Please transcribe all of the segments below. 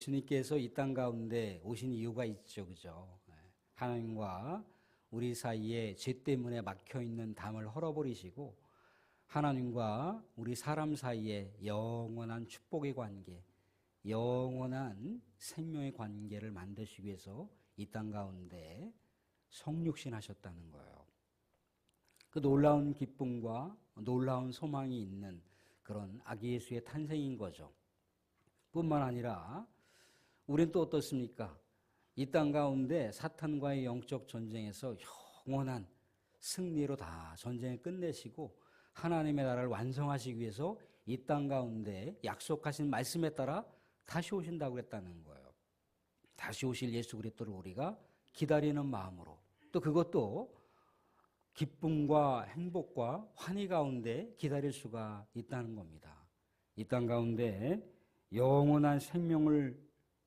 주님께서 이 땅 가운데 오신 이유가 있죠, 그죠? 하나님과 우리 사이에 죄 때문에 막혀있는 담을 헐어버리시고 하나님과 우리 사람 사이에 영원한 축복의 관계, 영원한 생명의 관계를 만드시기 위해서 이 땅 가운데 성육신 하셨다는 거예요. 그 놀라운 기쁨과 놀라운 소망이 있는 그런 아기 예수의 탄생인 거죠. 뿐만 아니라 우리는 또 어떻습니까? 이 땅 가운데 사탄과의 영적 전쟁에서 영원한 승리로 다 전쟁을 끝내시고 하나님의 나라를 완성하시기 위해서 이 땅 가운데 약속하신 말씀에 따라 다시 오신다고 그랬다는 거예요. 다시 오실 예수 그리스도를 우리가 기다리는 마음으로, 또 그것도 기쁨과 행복과 환희 가운데 기다릴 수가 있다는 겁니다. 이 땅 가운데 영원한 생명을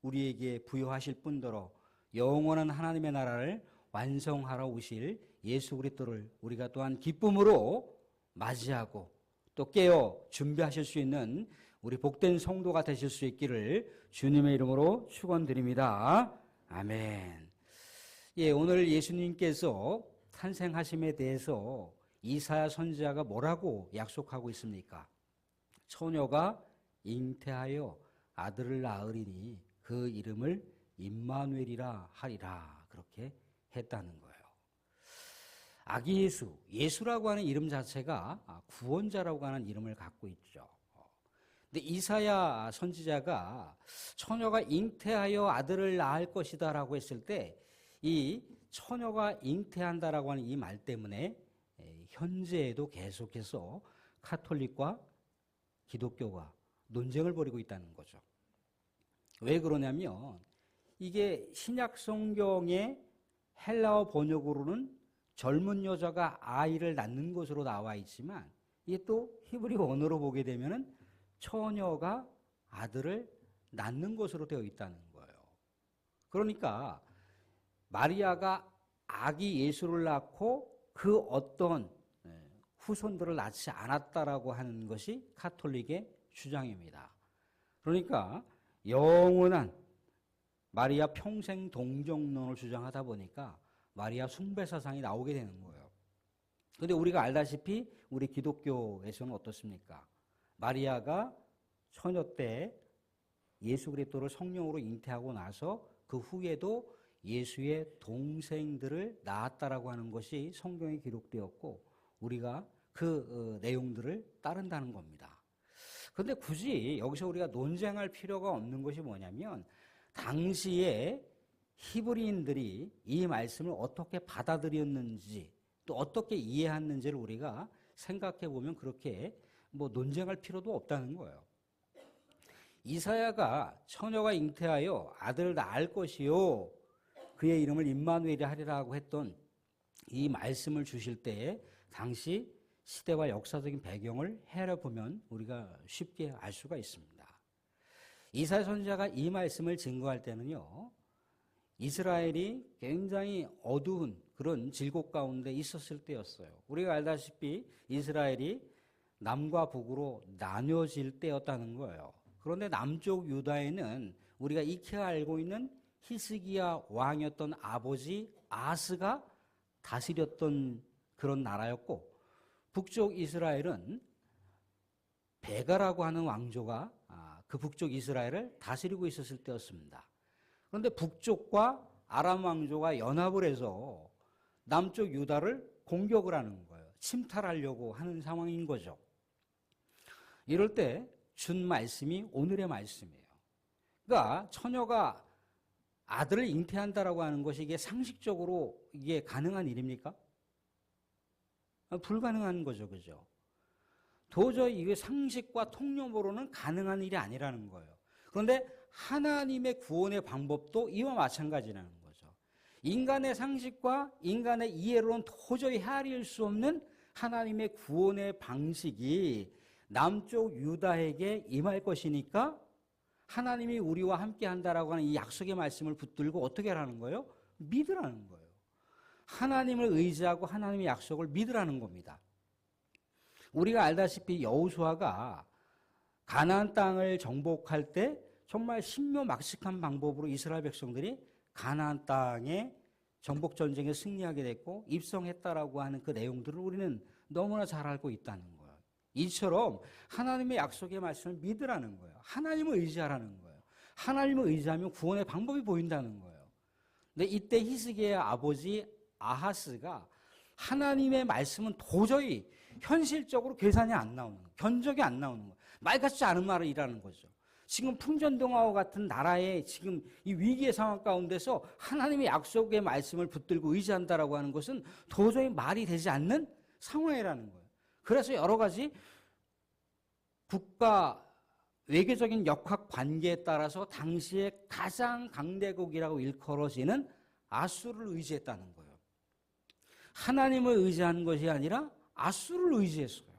우리에게 부여하실 뿐더러 영원한 하나님의 나라를 완성하러 오실 예수 그리스도를 우리가 또한 기쁨으로 맞이하고 또 깨어 준비하실 수 있는 우리 복된 성도가 되실 수 있기를 주님의 이름으로 축원드립니다. 아멘. 예, 오늘 예수님께서 탄생하심에 대해서 이사야 선지자가 뭐라고 약속하고 있습니까? 처녀가 잉태하여 아들을 낳으리니 그 이름을 임마누엘이라 하리라, 그렇게 했다는 거예요. 아기 예수, 예수라고 하는 이름 자체가 구원자라고 하는 이름을 갖고 있죠. 근데 이사야 선지자가 처녀가 잉태하여 아들을 낳을 것이다 라고 했을 때 이 처녀가 잉태한다라고 하는 이 말 때문에 현재에도 계속해서 카톨릭과 기독교가 논쟁을 벌이고 있다는 거죠. 왜 그러냐면 이게 신약 성경의 헬라어 번역으로는 젊은 여자가 아이를 낳는 것으로 나와 있지만 이게 또 히브리 원어로 보게 되면은 처녀가 아들을 낳는 것으로 되어 있다는 거예요. 그러니까 마리아가 아기 예수를 낳고 그 어떤 후손들을 낳지 않았다라고 하는 것이 카톨릭의 주장입니다. 그러니까 영원한 마리아 평생 동정론을 주장하다 보니까 마리아 숭배 사상이 나오게 되는 거예요. 그런데 우리가 알다시피 우리 기독교에서는 어떻습니까? 마리아가 처녀 때 예수 그리스도를 성령으로 잉태하고 나서 그 후에도 예수의 동생들을 낳았다라고 하는 것이 성경에 기록되었고 우리가 그 내용들을 따른다는 겁니다. 그런데 굳이 여기서 우리가 논쟁할 필요가 없는 것이 뭐냐면 당시에 히브리인들이 이 말씀을 어떻게 받아들였는지 또 어떻게 이해했는지를 우리가 생각해 보면 그렇게 논쟁할 필요도 없다는 거예요. 이사야가 처녀가 잉태하여 아들을 낳을 것이요 그의 이름을 임마누엘이 하리라고 했던 이 말씀을 주실 때에 당시 시대와 역사적인 배경을 헤아려보면 우리가 쉽게 알 수가 있습니다. 이사야 선지자가 이 말씀을 증거할 때는요, 이스라엘이 굉장히 어두운 그런 질곡 가운데 있었을 때였어요. 우리가 알다시피 이스라엘이 남과 북으로 나뉘어질 때였다는 거예요. 그런데 남쪽 유다에는 우리가 익히 알고 있는 히스기야 왕이었던 아버지 아스가 다스렸던 그런 나라였고 북쪽 이스라엘은 베가라고 하는 왕조가 그 북쪽 이스라엘을 다스리고 있었을 때였습니다. 그런데 북쪽과 아람 왕조가 연합을 해서 남쪽 유다를 공격을 하는 거예요. 침탈하려고 하는 상황인 거죠. 이럴 때 준 말씀이 오늘의 말씀이에요. 그러니까 처녀가 아들을 잉태한다라고 하는 것이 이게 상식적으로 이게 가능한 일입니까? 불가능한 거죠, 그죠? 도저히 이게 상식과 통념으로는 가능한 일이 아니라는 거예요. 그런데 하나님의 구원의 방법도 이와 마찬가지라는 거죠. 인간의 상식과 인간의 이해로는 도저히 헤아릴 수 없는 하나님의 구원의 방식이 남쪽 유다에게 임할 것이니까 하나님이 우리와 함께 한다라고 하는 이 약속의 말씀을 붙들고 어떻게 하라는 거예요? 믿으라는 거예요. 하나님을 의지하고 하나님의 약속을 믿으라는 겁니다. 우리가 알다시피 여호수아가 가나안 땅을 정복할 때 정말 신묘막측한 방법으로 이스라엘 백성들이 가나안 땅에 정복 전쟁에 승리하게 됐고 입성했다라고 하는 그 내용들을 우리는 너무나 잘 알고 있다는 거예요. 이처럼 하나님의 약속의 말씀을 믿으라는 거예요. 하나님을 의지하라는 거예요. 하나님을 의지하면 구원의 방법이 보인다는 거예요. 근데 이때 히스기야의 아버지 아하스가 하나님의 말씀은 도저히 현실적으로 계산이 안 나오는 거예요. 견적이 안 나오는 거예요. 말 같지 않은 말을 일하는 거죠. 지금 풍전등화와 같은 나라의 지금 이 위기의 상황 가운데서 하나님의 약속의 말씀을 붙들고 의지한다라고 하는 것은 도저히 말이 되지 않는 상황이라는 거예요. 그래서 여러 가지 국가 외교적인 역학 관계에 따라서 당시에 가장 강대국이라고 일컬어지는 아수르를 의지했다는 거예요. 하나님을 의지한 것이 아니라 아수르를 의지했어요.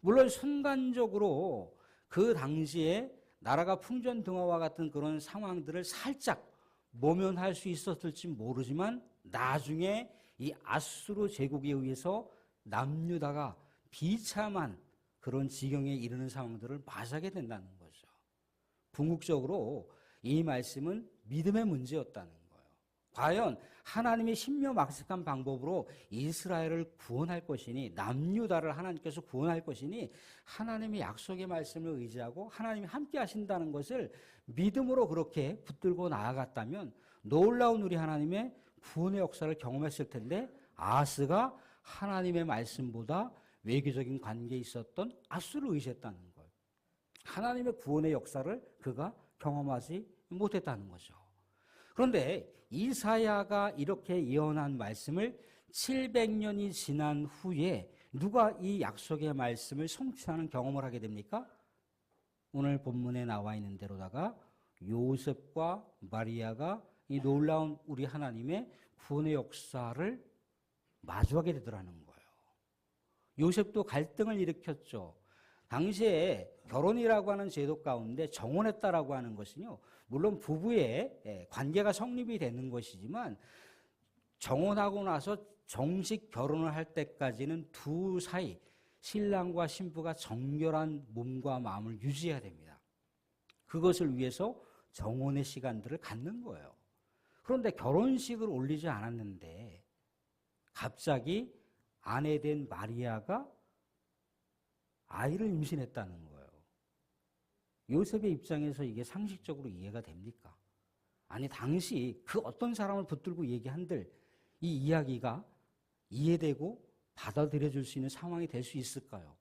물론 순간적으로 그 당시에 나라가 풍전등화와 같은 그런 상황들을 살짝 모면할 수 있었을지 모르지만 나중에 이 아수르 제국에 의해서 남유다가 비참한 그런 지경에 이르는 상황들을 맞이하게 된다는 거죠. 궁극적으로 이 말씀은 믿음의 문제였다는 거예요. 과연 하나님의 신묘막측한 방법으로 이스라엘을 구원할 것이니 남유다를 하나님께서 구원할 것이니 하나님의 약속의 말씀을 의지하고 하나님이 함께 하신다는 것을 믿음으로 그렇게 붙들고 나아갔다면 놀라운 우리 하나님의 구원의 역사를 경험했을 텐데 아하스가 하나님의 말씀보다 외교적인 관계에 있었던 아수를 의지했다는 거예요. 하나님의 구원의 역사를 그가 경험하지 못했다는 거죠. 그런데 이사야가 이렇게 예언한 말씀을 700년이 지난 후에 누가 이 약속의 말씀을 성취하는 경험을 하게 됩니까? 오늘 본문에 나와 있는 대로다가 요셉과 마리아가 이 놀라운 우리 하나님의 구원의 역사를 마주하게 되더라는 거예요. 요셉도 갈등을 일으켰죠. 당시에 결혼이라고 하는 제도 가운데 정혼했다라고 하는 것은요, 물론 부부의 관계가 성립이 되는 것이지만 정혼하고 나서 정식 결혼을 할 때까지는 두 사이 신랑과 신부가 정결한 몸과 마음을 유지해야 됩니다. 그것을 위해서 정혼의 시간들을 갖는 거예요. 그런데 결혼식을 올리지 않았는데 갑자기 아내 된 마리아가 아이를 임신했다는 거예요. 요셉의 입장에서 이게 상식적으로 이해가 됩니까? 아니, 당시 그 어떤 사람을 붙들고 얘기한들 이 이야기가 이해되고 받아들여줄 수 있는 상황이 될 수 있을까요?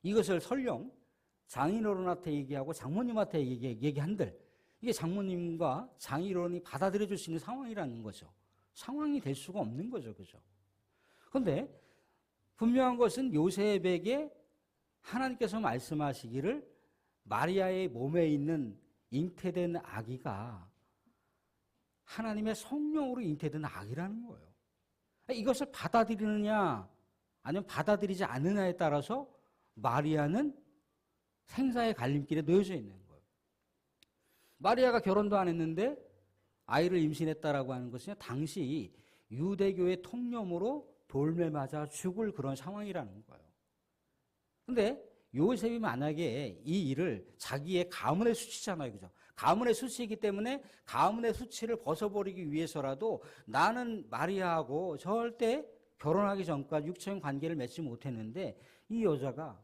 이것을 설령 장인어른한테 얘기하고 장모님한테 얘기한들 이게 장모님과 장인어른이 받아들여줄 수 있는 상황이라는 거죠. 상황이 될 수가 없는 거죠. 그죠? 그런데 분명한 것은 요셉에게 하나님께서 말씀하시기를 마리아의 몸에 있는 잉태된 아기가 하나님의 성령으로 잉태된 아기라는 거예요. 이것을 받아들이느냐 아니면 받아들이지 않느냐에 따라서 마리아는 생사의 갈림길에 놓여져 있는 거예요. 마리아가 결혼도 안 했는데 아이를 임신했다라고 하는 것은 당시 유대교의 통념으로 돌매 맞아 죽을 그런 상황이라는 거예요. 그런데 요셉이 만약에 이 일을 자기의 가문의 수치잖아요. 그죠? 가문의 수치이기 때문에 가문의 수치를 벗어버리기 위해서라도 나는 마리아하고 절대 결혼하기 전까지 육체적인 관계를 맺지 못했는데 이 여자가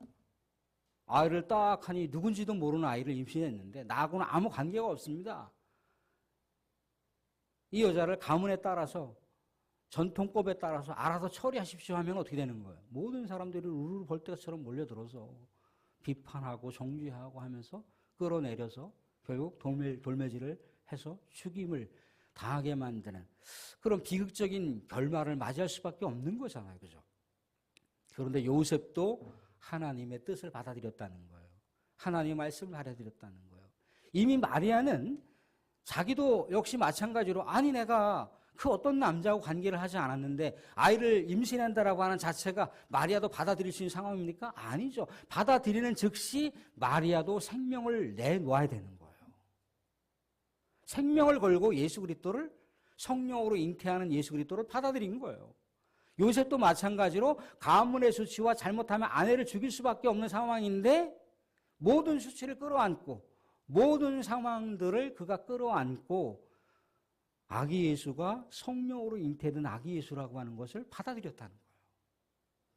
아이를 딱 하니 누군지도 모르는 아이를 임신했는데 나하고는 아무 관계가 없습니다. 이 여자를 가문에 따라서 전통법에 따라서 알아서 처리하십시오 하면 어떻게 되는 거예요? 모든 사람들이 우르르 벌떼처럼 몰려들어서 비판하고 정죄하고 하면서 끌어내려서 결국 돌매질을 해서 죽임을 당하게 만드는 그런 비극적인 결말을 맞이할 수밖에 없는 거잖아요. 그죠? 그런데 요셉도 하나님의 뜻을 받아들였다는 거예요. 하나님의 말씀을 받아들였다는 거예요. 이미 마리아는 자기도 역시 마찬가지로 아니 내가 그 어떤 남자하고 관계를 하지 않았는데 아이를 임신한다라고 하는 자체가 마리아도 받아들일 수 있는 상황입니까? 아니죠. 받아들이는 즉시 마리아도 생명을 내놓아야 되는 거예요. 생명을 걸고 예수 그리스도를 성령으로 잉태하는 예수 그리스도를 받아들인 거예요. 요셉도 마찬가지로 가문의 수치와 잘못하면 아내를 죽일 수밖에 없는 상황인데 모든 수치를 끌어안고 모든 상황들을 그가 끌어안고 아기 예수가 성령으로 잉태된 아기 예수라고 하는 것을 받아들였다는 거예요.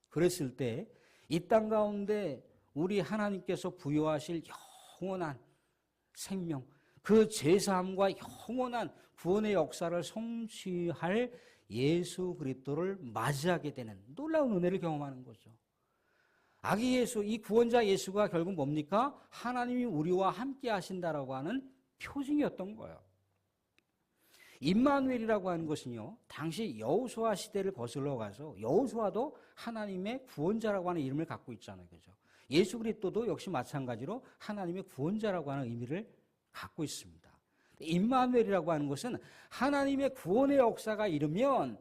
그랬을 때 이 땅 가운데 우리 하나님께서 부여하실 영원한 생명, 그 제사함과 영원한 구원의 역사를 성취할 예수 그리스도를 맞이하게 되는 놀라운 은혜를 경험하는 거죠. 아기 예수, 이 구원자 예수가 결국 뭡니까? 하나님이 우리와 함께 하신다라고 하는 표징이었던 거예요. 임마누엘이라고 하는 것은요, 당시 여호수아 시대를 거슬러 가서 여호수아도 하나님의 구원자라고 하는 이름을 갖고 있잖아요. 그죠? 예수 그리스도도 역시 마찬가지로 하나님의 구원자라고 하는 의미를 갖고 있습니다. 임마누엘이라고 하는 것은 하나님의 구원의 역사가 이르면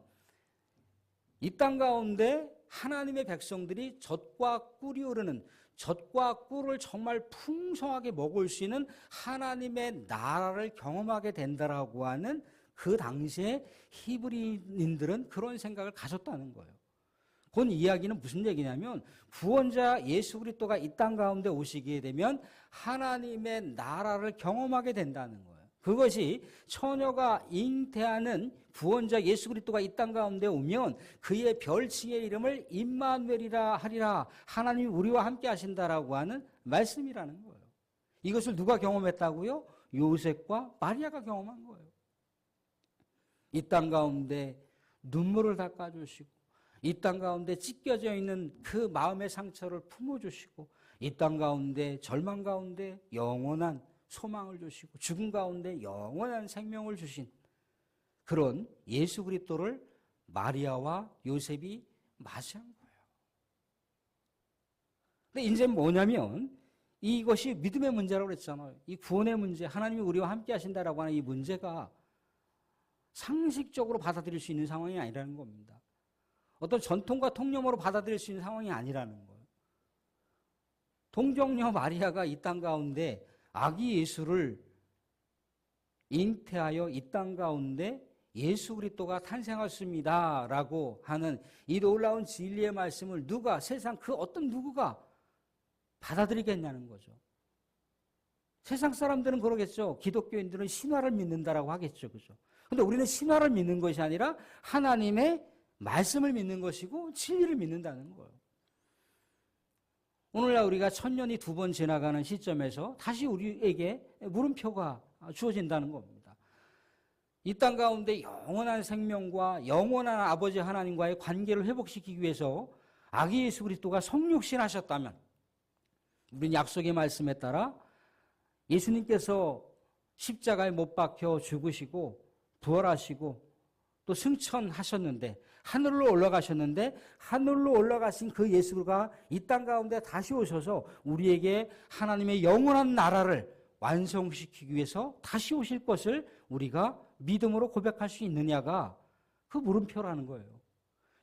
이 땅 가운데 하나님의 백성들이 젖과 꿀이 흐르는, 젖과 꿀을 정말 풍성하게 먹을 수 있는 하나님의 나라를 경험하게 된다라고 하는 그 당시에 히브리인들은 그런 생각을 가졌다는 거예요. 그 이야기는 무슨 얘기냐면 구원자 예수 그리스도가 이 땅 가운데 오시게 되면 하나님의 나라를 경험하게 된다는 거예요. 그것이 처녀가 잉태하는 구원자 예수 그리스도가 이 땅 가운데 오면 그의 별칭의 이름을 임마누엘이라 하리라, 하나님이 우리와 함께 하신다라고 하는 말씀이라는 거예요. 이것을 누가 경험했다고요? 요셉과 마리아가 경험한 거예요. 이 땅 가운데 눈물을 닦아주시고 이 땅 가운데 찢겨져 있는 그 마음의 상처를 품어주시고 이 땅 가운데 절망 가운데 영원한 소망을 주시고 죽음 가운데 영원한 생명을 주신 그런 예수 그리스도를 마리아와 요셉이 맞이한 거예요. 근데 이제 뭐냐면 이것이 믿음의 문제라고 그랬잖아요. 이 구원의 문제, 하나님이 우리와 함께 하신다라고 하는 이 문제가 상식적으로 받아들일 수 있는 상황이 아니라는 겁니다. 어떤 전통과 통념으로 받아들일 수 있는 상황이 아니라는 거예요. 동정녀 마리아가 이 땅 가운데 아기 예수를 잉태하여 이 땅 가운데 예수 그리스도가 탄생하였습니다라고 하는 이 놀라운 진리의 말씀을 누가, 세상 그 어떤 누구가 받아들이겠냐는 거죠. 세상 사람들은 그러겠죠. 기독교인들은 신화를 믿는다라고 하겠죠. 그죠? 근데 우리는 신화를 믿는 것이 아니라 하나님의 말씀을 믿는 것이고 진리를 믿는다는 거예요. 오늘날 우리가 1000년이 2번 지나가는 시점에서 다시 우리에게 물음표가 주어진다는 겁니다. 이 땅 가운데 영원한 생명과 영원한 아버지 하나님과의 관계를 회복시키기 위해서 아기 예수 그리스도가 성육신하셨다면 우리는 약속의 말씀에 따라 예수님께서 십자가에 못 박혀 죽으시고 부활하시고 또 승천하셨는데 하늘로 올라가셨는데 하늘로 올라가신 그 예수가 이 땅 가운데 다시 오셔서 우리에게 하나님의 영원한 나라를 완성시키기 위해서 다시 오실 것을 우리가 믿음으로 고백할 수 있느냐가 그 물음표라는 거예요.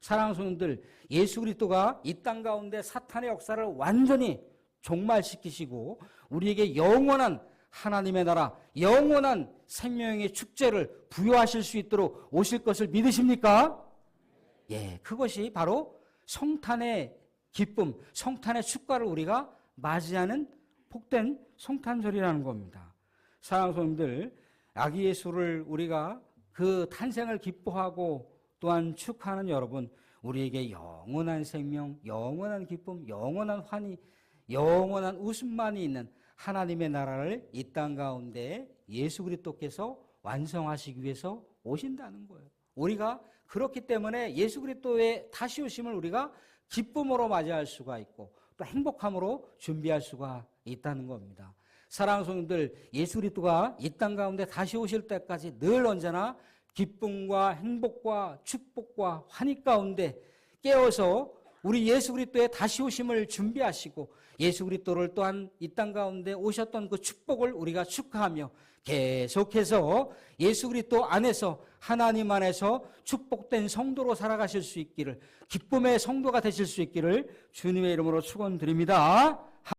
사랑하는 성도들, 예수 그리스도가 이 땅 가운데 사탄의 역사를 완전히 종말시키시고 우리에게 영원한 하나님의 나라, 영원한 생명의 축제를 부여하실 수 있도록 오실 것을 믿으십니까? 예, 그것이 바로 성탄의 기쁨, 성탄의 축가를 우리가 맞이하는 복된 성탄절이라는 겁니다. 사랑하는 성도들, 아기 예수를 우리가 그 탄생을 기뻐하고 또한 축하하는 여러분, 우리에게 영원한 생명, 영원한 기쁨, 영원한 환희, 영원한 웃음만이 있는 하나님의 나라를 이 땅 가운데 예수 그리스도께서 완성하시기 위해서 오신다는 거예요. 우리가 그렇기 때문에 예수 그리스도의 다시 오심을 우리가 기쁨으로 맞이할 수가 있고 또 행복함으로 준비할 수가 있다는 겁니다. 사랑하는 성도들, 예수 그리스도가 이 땅 가운데 다시 오실 때까지 늘 언제나 기쁨과 행복과 축복과 환희 가운데 깨어서 우리 예수 그리스도의 다시 오심을 준비하시고 예수 그리스도를 또한 이 땅 가운데 오셨던 그 축복을 우리가 축하하며 계속해서 예수 그리스도 안에서 하나님 안에서 축복된 성도로 살아가실 수 있기를, 기쁨의 성도가 되실 수 있기를 주님의 이름으로 축원드립니다.